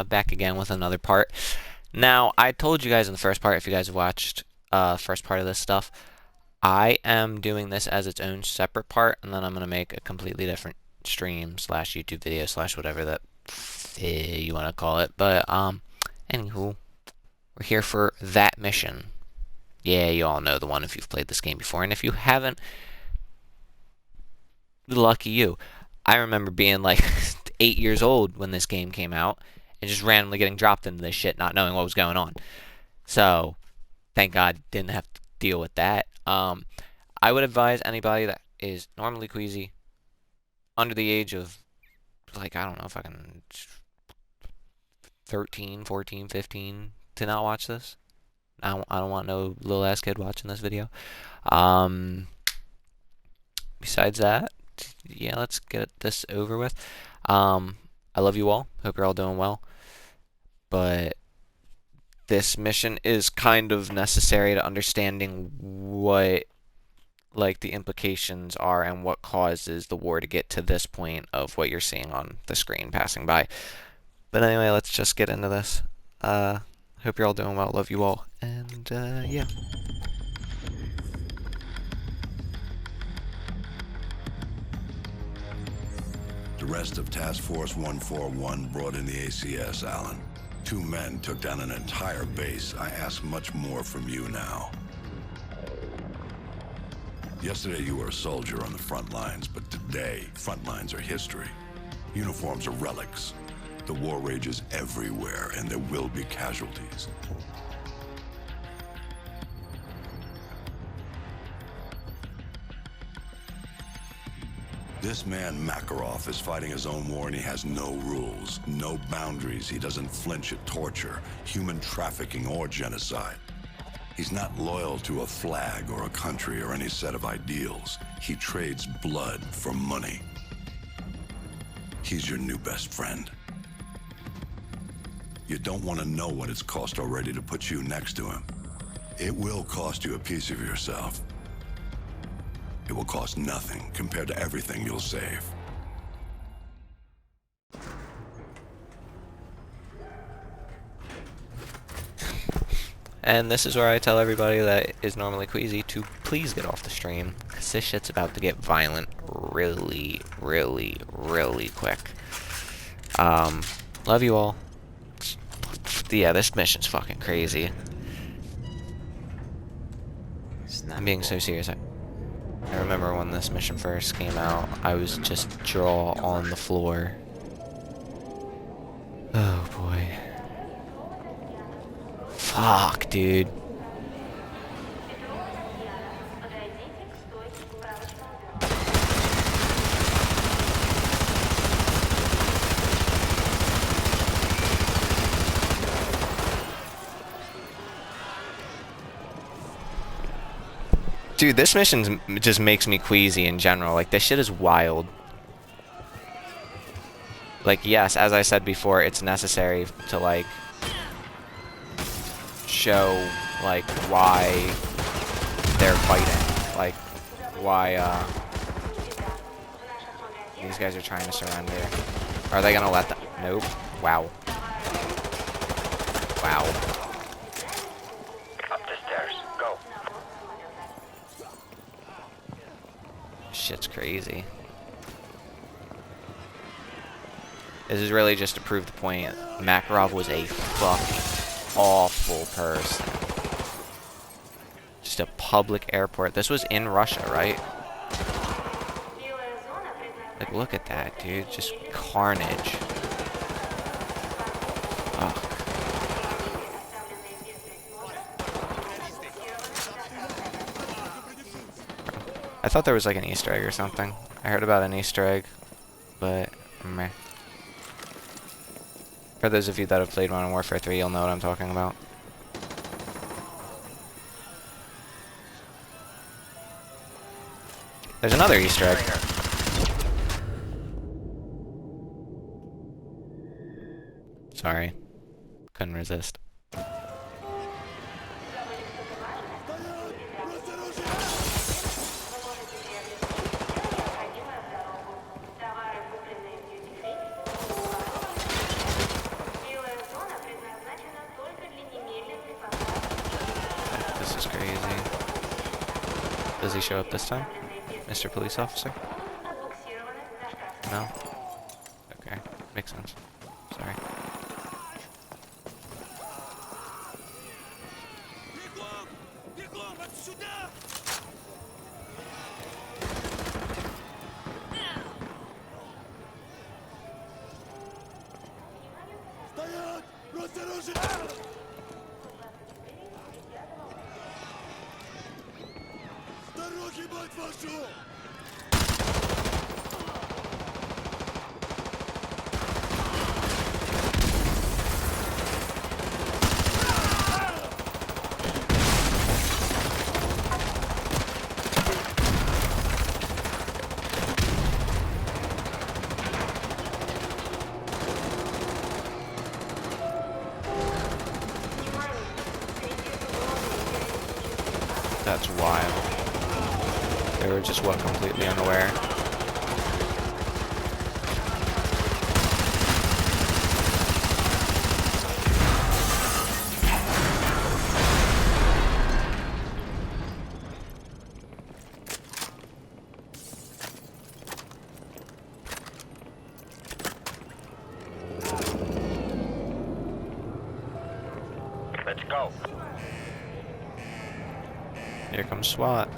back again with another part. Now, I told you guys in the first part, if you guys have watched first part of this stuff, I am doing this as its own separate part, and then I'm going to make a completely different stream slash YouTube video slash whatever that you want to call it. But, anywho, we're here for that mission. Yeah, you all know the one if you've played this game before, and if you haven't, lucky you. I remember being like 8 years old when this game came out, and just randomly getting dropped into this shit, not knowing what was going on. So, thank God, didn't have to deal with that. I would advise anybody that is normally queasy, under the age of, like, I don't know, fucking 13, 14, 15, to not watch this. I don't want no little ass kid watching this video. Besides that, yeah, let's get this over with. I love you all. Hope you're all doing well. But this mission is kind of necessary to understanding what, like, the implications are and what causes the war to get to this point of what you're seeing on the screen passing by. But anyway, let's just get into this. Hope you're all doing well. Love you all. And, yeah. The rest of Task Force 141 brought in the ACS, Alan. 2 men took down an entire base. I ask much more from you now. Yesterday you were a soldier on the front lines, but today, front lines are history. Uniforms are relics. The war rages everywhere, and there will be casualties. This man, Makarov, is fighting his own war, and he has no rules, no boundaries. He doesn't flinch at torture, human trafficking, or genocide. He's not loyal to a flag or a country or any set of ideals. He trades blood for money. He's your new best friend. You don't want to know what it's cost already to put you next to him. It will cost you a piece of yourself. It will cost nothing compared to everything you'll save. And this is where I tell everybody that is normally queasy to please get off the stream, because this shit's about to get violent really, really, really quick. Love you all. Yeah, this mission's fucking crazy. I'm being so serious. I remember when this mission first came out, I was just jaw on the floor. Oh boy. Fuck, dude. Dude, this mission just makes me queasy in general. Like, this shit is wild. Like, yes, as I said before, it's necessary to, like, show, like, why they're fighting. Like, why, these guys are trying to surrender. Are they gonna let them? Nope. Wow. Wow. Up the stairs. Go. Shit's crazy. This is really just to prove the point. Makarov was a fucking awful person. Just a public airport. This was in Russia, right? Like, look at that, dude. Just carnage. Ugh. I thought there was like an Easter egg or something. I heard about an Easter egg, but meh. For those of you that have played Modern Warfare 3, you'll know what I'm talking about. There's another Easter egg. Sorry. Couldn't resist. Does he show up this time, Mr. Police Officer? No? Okay, makes sense. Sorry. That's wild. They were just, what, completely unaware? Let's go. Here comes SWAT.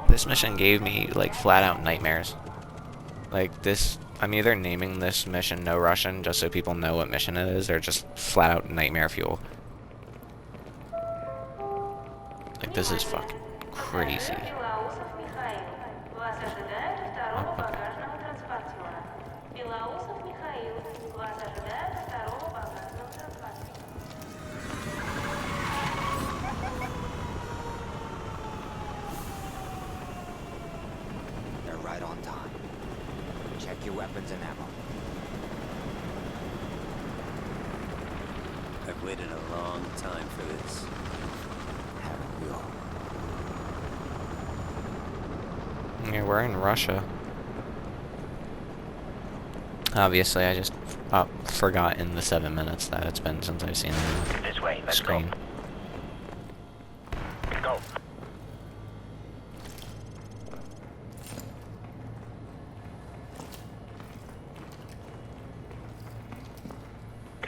This mission gave me, like, flat out nightmares. Like, this, I'm either naming this mission No Russian just so people know what mission it is, or just flat out nightmare fuel. Like, this is fucking crazy. Oh, okay. They're right on time. Check your weapons and ammo. I've waited a long time for this. Haven't we all? Yeah, we're in Russia. Obviously, I just forgot in the 7 minutes that it's been since I've seen the This way, let's screen. Go.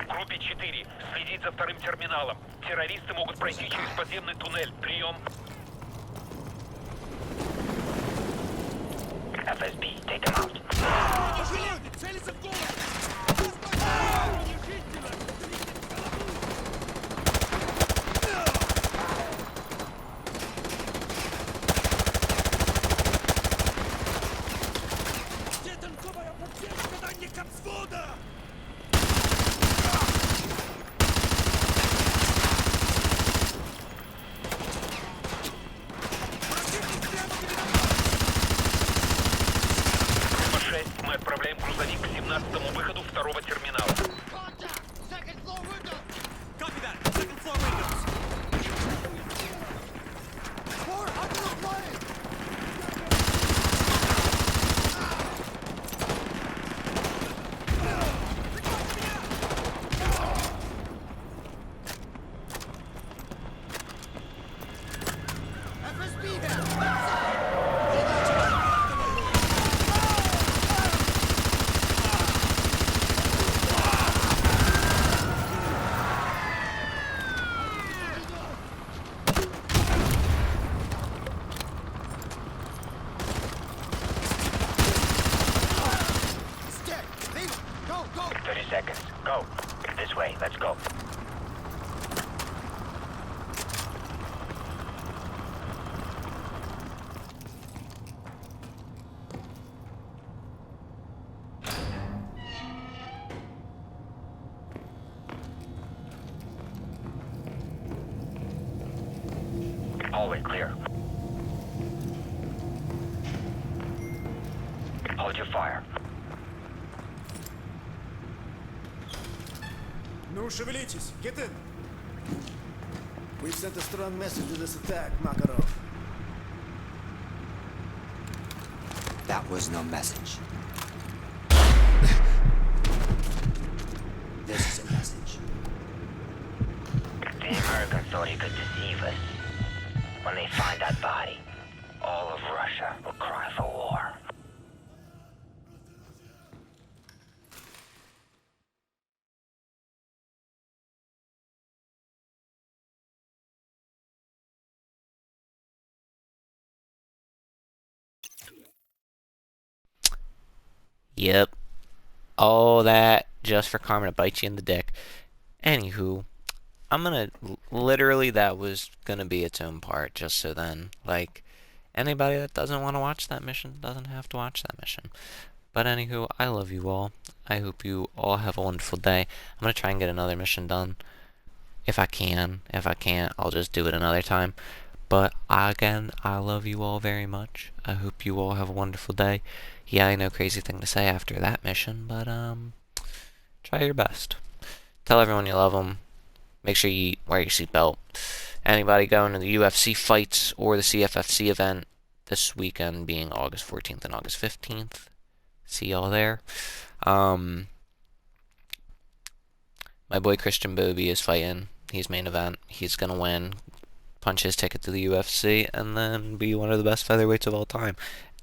Группе 4. Следить за вторым терминалом. Террористы могут пройти через подземный туннель. Прием. FSB, take him out. Целится в голову! Где танковая поддержка дальних взвода? Мы отправляем грузовик к 17-му выходу второго терминала. Copy that. Second floor windows. FSB there. Go, go! 30 seconds. Go. This way. Let's go. Hallway clear. Hold your fire. Ну, шевелитесь. Get in. We've sent a strong message to this attack, Makarov. That was no message. This is a message. The Americans thought he could deceive us. When they find that body, all of Russia will cry for war. Yep. All that just for Karma to bite you in the dick. Anywho, I'm gonna literally that was gonna be its own part, just so then, like, anybody that doesn't want to watch that mission doesn't have to watch that mission. But anywho, I love you all. I hope you all have a wonderful day. I'm gonna try and get another mission done if I can. If I can't, I'll just do it another time. But again, I love you all very much. I hope you all have a wonderful day. Yeah, I know, crazy thing to say after that mission, but try your best. Tell everyone you love them. Make sure you wear your seatbelt. Anybody going to the UFC fights or the CFFC event this weekend, being August 14th and August 15th. See y'all there. My boy Christian Bobby is fighting. He's main event. He's gonna win, punch his ticket to the UFC, and then be one of the best featherweights of all time.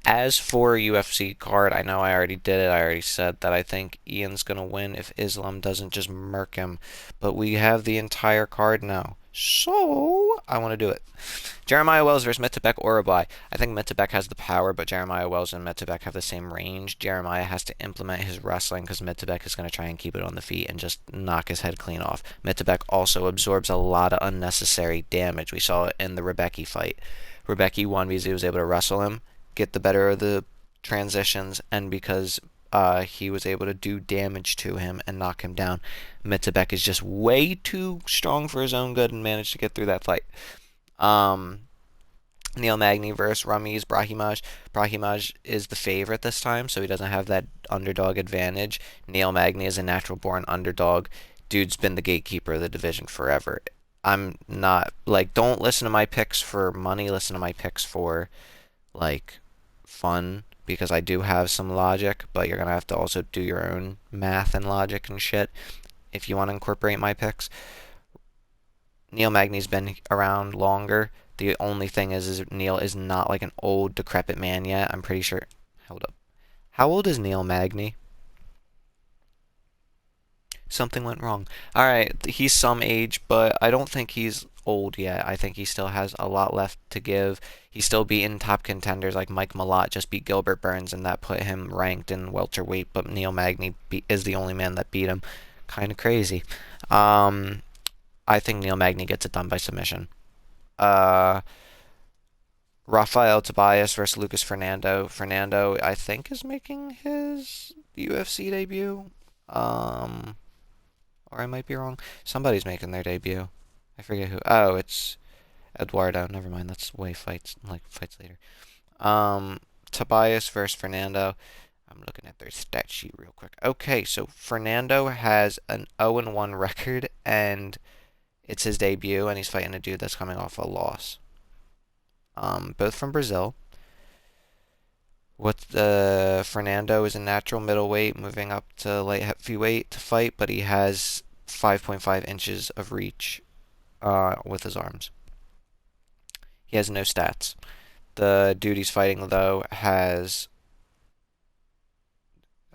As for UFC card, I know I already did it. I already said that I think Ian's going to win if Islam doesn't just murk him. But we have the entire card now. So, I want to do it. Jeremiah Wells versus Metebek Orabai. I think Metebek has the power, but Jeremiah Wells and Metebek have the same range. Jeremiah has to implement his wrestling because Metebek is going to try and keep it on the feet and just knock his head clean off. Metebek also absorbs a lot of unnecessary damage. We saw it in the Rebecca fight. Rebecca won because he was able to wrestle him, get the better of the transitions, and because he was able to do damage to him and knock him down. Metebek is just way too strong for his own good and managed to get through that fight. Neil Magny versus Ramiz Brahimaj. Brahimaj is the favorite this time, so he doesn't have that underdog advantage. Neil Magny is a natural born underdog. Dude's been the gatekeeper of the division forever. I'm not, like, don't listen to my picks for money, listen to my picks for, like, fun, because I do have some logic, but you're gonna have to also do your own math and logic and shit if you want to incorporate my picks. Neil Magny's been around longer. The only thing is Neil is not like an old decrepit man yet. I'm pretty sure. Hold up. How old is Neil Magny? Something went wrong. Alright, he's some age, but I don't think he's old yet. I think he still has a lot left to give. He's still beating top contenders like Mike Malott just beat Gilbert Burns, and that put him ranked in welterweight, but Neil Magny is the only man that beat him. Kind of crazy. I think Neil Magny gets it done by submission. Rafael Tobias versus Lucas Fernando. Fernando, I think, is making his UFC debut. Or I might be wrong. Somebody's making their debut. I forget who. Oh, it's Eduardo. Never mind. That's way fights later. Tobias versus Fernando. I'm looking at their stat sheet real quick. Okay, so Fernando has an 0-1 record, and it's his debut, and he's fighting a dude that's coming off a loss. Both from Brazil. Fernando is a natural middleweight, moving up to light heavyweight to fight, but he has 5.5 inches of reach with his arms. He has no stats. The dude he's fighting, though, has...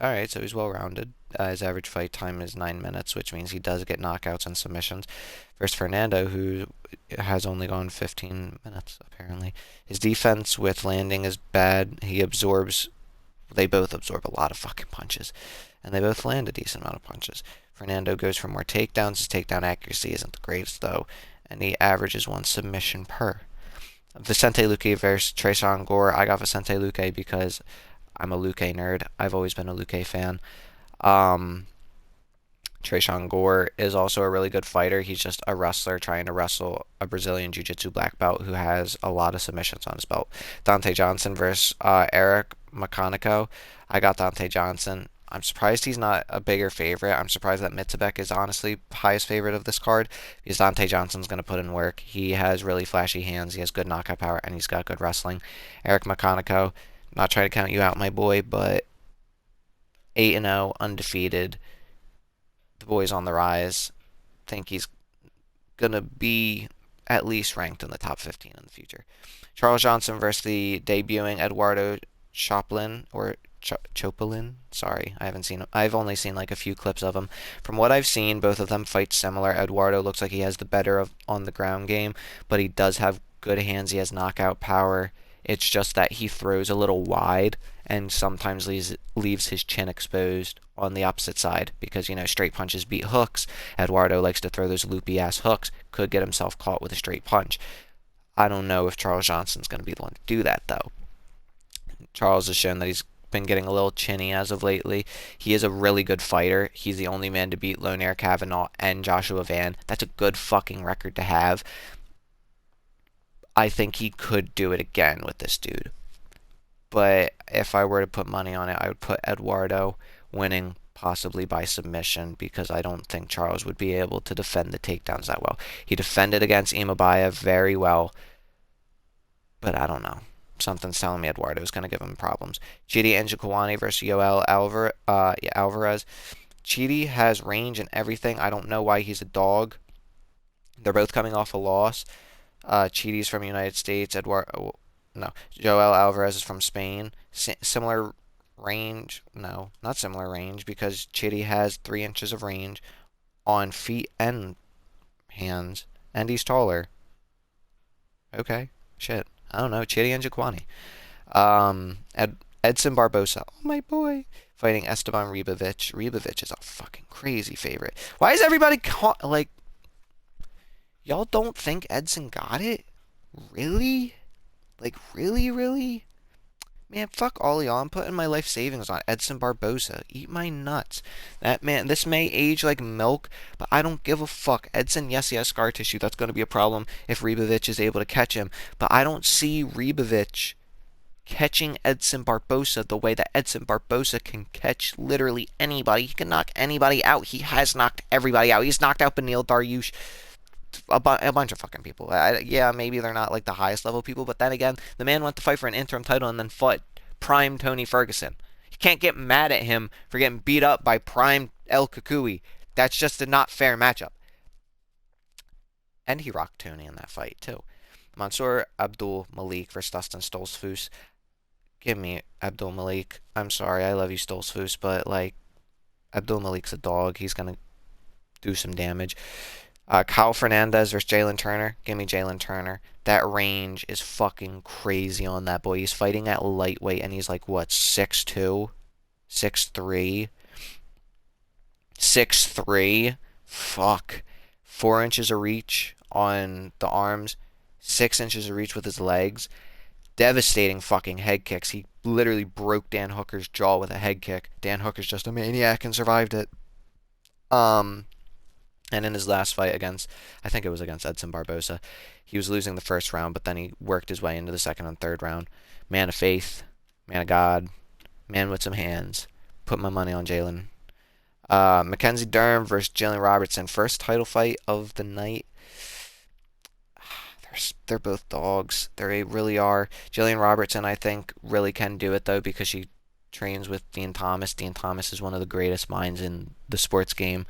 Alright, so he's well-rounded. His average fight time is 9 minutes, which means he does get knockouts and submissions. Versus Fernando, who has only gone 15 minutes, apparently. His defense with landing is bad. They both absorb a lot of fucking punches. And they both land a decent amount of punches. Fernando goes for more takedowns. His takedown accuracy isn't the greatest, though. And he averages 1 submission per. Vicente Luque versus Tresean Gore. I got Vicente Luque because I'm a Luque nerd. I've always been a Luque fan. Tresean Gore is also a really good fighter. He's just a wrestler trying to wrestle a Brazilian Jiu-Jitsu black belt who has a lot of submissions on his belt. Dante Johnson versus Eric Mecanico. I got Dante Johnson. I'm surprised he's not a bigger favorite. I'm surprised that Mitsubek is honestly highest favorite of this card because Dante Johnson's going to put in work. He has really flashy hands. He has good knockout power, and he's got good wrestling. Eric Mecanico, not trying to count you out, my boy, but 8-0, undefeated. The boy's on the rise. Think he's gonna be at least ranked in the top 15 in the future. Charles Johnson versus the debuting Eduardo Choplin or Chopin. Sorry, I haven't seen him. I've only seen like a few clips of him. From what I've seen, both of them fight similar. Eduardo looks like he has the better of on the ground game, but he does have good hands. He has knockout power. It's just that he throws a little wide and sometimes leaves his chin exposed on the opposite side because, you know, straight punches beat hooks. Eduardo likes to throw those loopy ass hooks, could get himself caught with a straight punch. I don't know if Charles Johnson's going to be the one to do that, though. Charles has shown that he's been getting a little chinny as of lately. He is a really good fighter. He's the only man to beat Lonair Kavanaugh and Joshua Van. That's a good fucking record to have. I think he could do it again with this dude. But if I were to put money on it, I would put Eduardo winning possibly by submission because I don't think Charles would be able to defend the takedowns that well. He defended against Imabaya very well, but I don't know. Something's telling me Eduardo's going to give him problems. Chidi Njokuani versus Yoel Alvarez. Chidi has range and everything. I don't know why he's a dog. They're both coming off a loss. Chidi's from the United States. Joel Alvarez is from Spain. Similar range. No, not similar range because Chidi has 3 inches of range on feet and hands, and he's taller. Okay, shit. I don't know. Chidi and Jaquani. Edson Barbosa. Oh, my boy. Fighting Esteban Ribovic. Ribovic is a fucking crazy favorite. Why is everybody like... Y'all don't think Edson got it? Really? Like, really, really? Man, fuck all y'all. I'm putting my life savings on Edson Barbosa. Eat my nuts. That man, this may age like milk, but I don't give a fuck. Edson, yes, he has scar tissue. That's going to be a problem if Ribovic is able to catch him. But I don't see Ribovic catching Edson Barbosa the way that Edson Barbosa can catch literally anybody. He can knock anybody out. He has knocked everybody out. He's knocked out Beneil Dariush. A bunch of fucking people. Yeah, maybe they're not like the highest level people, but then again, the man went to fight for an interim title and then fought prime Tony Ferguson. You can't get mad at him for getting beat up by prime El Kukui. That's just a not fair matchup. And he rocked Tony in that fight too. Mansour Abdul Malik versus Dustin Stoltzfus. Give me Abdul Malik. I'm sorry, I love you, Stoltzfus, but like Abdul Malik's a dog. He's gonna do some damage. Kyle Fernandez versus Jalen Turner. Give me Jalen Turner. That range is fucking crazy on that boy. He's fighting at lightweight and he's like, what, 6'2"? 6'3"? 6'3"? Fuck. 4 inches of reach on the arms. 6 inches of reach with his legs. Devastating fucking head kicks. He literally broke Dan Hooker's jaw with a head kick. Dan Hooker's just a maniac and survived it. And in his last fight against, I think it was against Edson Barbosa, he was losing the first round, but then he worked his way into the second and third round. Man of faith, man of God, man with some hands. Put my money on Jalen. Mackenzie Dern versus Jalen Robertson. First title fight of the night. They're both dogs. They really are. Jillian Robertson, I think, really can do it, though, because she trains with Dean Thomas. Dean Thomas is one of the greatest minds in the sports game.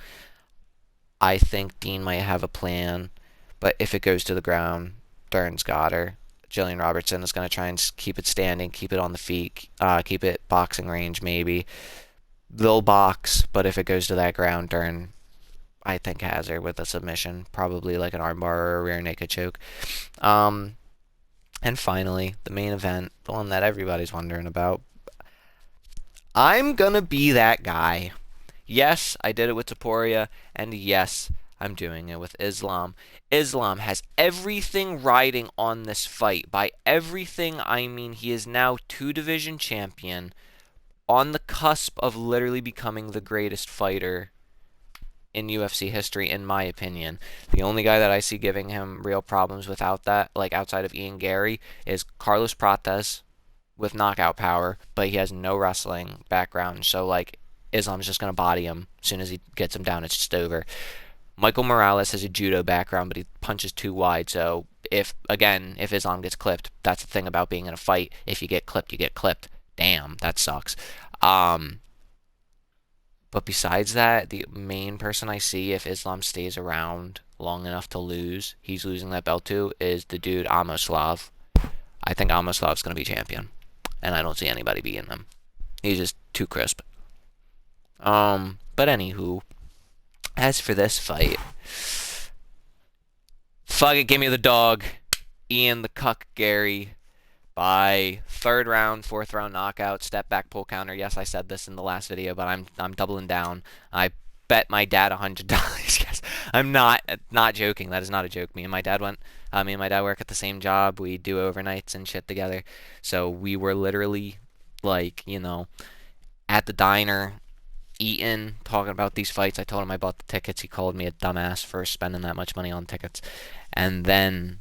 I think Dean might have a plan, but if it goes to the ground, Dern's got her. Jillian Robertson is going to try and keep it standing, keep it on the feet, keep it boxing range maybe. They'll box, but if it goes to that ground, Dern, I think, has her with a submission, probably like an armbar or a rear naked choke. And finally, the main event, the one that everybody's wondering about. I'm going to be that guy. Yes, I did it with Taporia, and yes, I'm doing it with Islam. Islam has everything riding on this fight. By everything, I mean he is now 2-division champion, on the cusp of literally becoming the greatest fighter in UFC history, in my opinion. The only guy that I see giving him real problems without that, like outside of Ian Gary, is Carlos Prates with knockout power, but he has no wrestling background, so like Islam's just going to body him. As soon as he gets him down, it's just over. Michael Morales has a judo background, but he punches too wide. So if Islam gets clipped, that's the thing about being in a fight. If you get clipped, you get clipped. Damn, that sucks. But besides that, the main person I see if Islam stays around long enough to lose, he's losing that belt to, is the dude Amoslav. I think Amoslav's going to be champion, and I don't see anybody beating him. He's just too crisp. But anywho, as for this fight, fuck it, give me the dog. Ian the Cuck Gary by third round, fourth round knockout, step back pull counter. Yes, I said this in the last video, but I'm doubling down. I bet my dad $100. Yes, I'm not joking. That is not a joke. Me and my dad work at the same job. We do overnights and shit together. So we were literally like, at the diner eating, talking about these fights. I told him I bought the tickets. He called me a dumbass for spending that much money on tickets. And then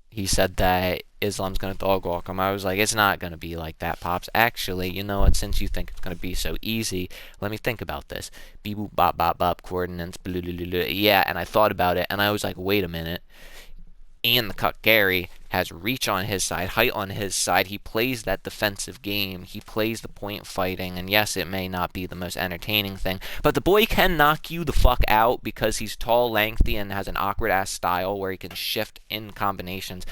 he said that Islam's going to dog walk him. I was like, it's not going to be like that, Pops. Actually, you know what? Since you think it's going to be so easy, let me think about this. Beep, boop, bop, bop, bop, coordinates, blah, blah, blah, blah. Yeah, and I thought about it, and I was like, wait a minute. Ian the Cuck Gary has reach on his side, height on his side. He plays that defensive game. He plays the point fighting. And yes, it may not be the most entertaining thing, but the boy can knock you the fuck out because he's tall, lengthy, and has an awkward ass style where he can shift in combinations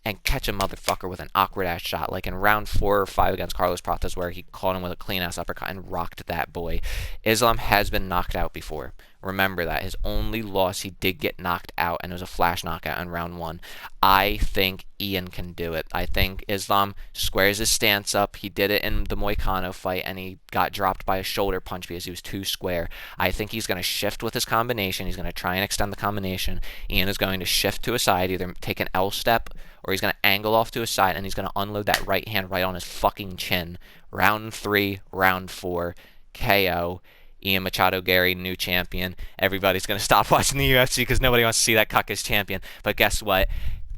and catch a motherfucker with an awkward ass shot, like in round 4 or 5 against Carlos Pratas, where he caught him with a clean ass uppercut and rocked that boy. Islam has been knocked out before. Remember that. His only loss, he did get knocked out, and it was a flash knockout in round 1. I think Ian can do it. I think Islam squares his stance up. He did it in the Moicano fight, and he got dropped by a shoulder punch because he was too square. I think he's going to shift with his combination. He's going to try and extend the combination. Ian is going to shift to a side, either take an L step, or he's going to angle off to his side, and he's going to unload that right hand right on his fucking chin. Round 3, round 4, KO. Ian Machado Gary, new champion. Everybody's going to stop watching the UFC because nobody wants to see that cuck as champion. But guess what?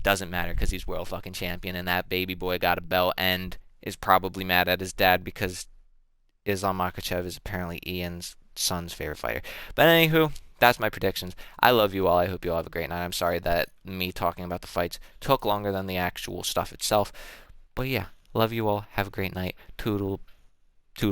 Doesn't matter because he's world fucking champion, and that baby boy got a belt and is probably mad at his dad because Islam Makhachev is apparently Ian's son's favorite fighter. But anywho, that's my predictions. I love you all. I hope you all have a great night. I'm sorry that me talking about the fights took longer than the actual stuff itself. But yeah, love you all. Have a great night. Toodle